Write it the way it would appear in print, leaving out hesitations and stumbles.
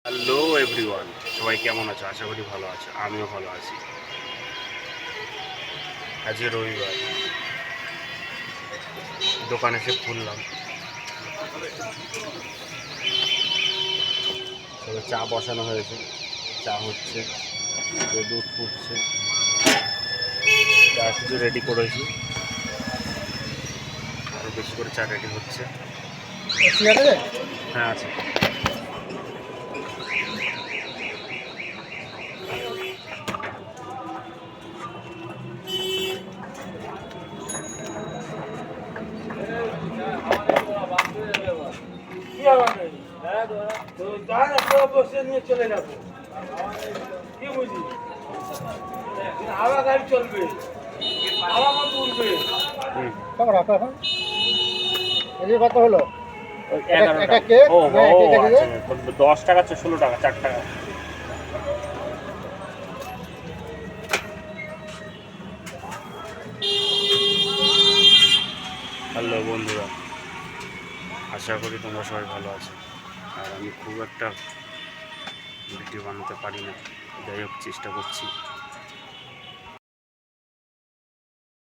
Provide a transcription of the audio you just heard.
Hello everyone, সবাই কেমন আছো? আশা করি ভালো আছো। আমিও ভালো আছি। আজকে রবিবার, দোকানে এসে খুললাম। তবে চা বসানো হয়েছে, চা হচ্ছে, দুধ ফুটছে, যা কিছু রেডি করেছি। আরও বেশি করে চা রেডি হচ্ছে। হ্যাঁ আছে। চলে যাবো কি বুঝি হাওয়া গাড়ি চলবে, হাওয়া মতো উঠবে। কত হলো? 10 টাকা 16 টাকা 4 টাকা। হ্যালো বন্ধুরা, আশা করি তোমরা সবাই ভালো আছো। আর আমি খুব একটা ভিডিও বানাতে পারি না, যাই হোক চেষ্টা করছি।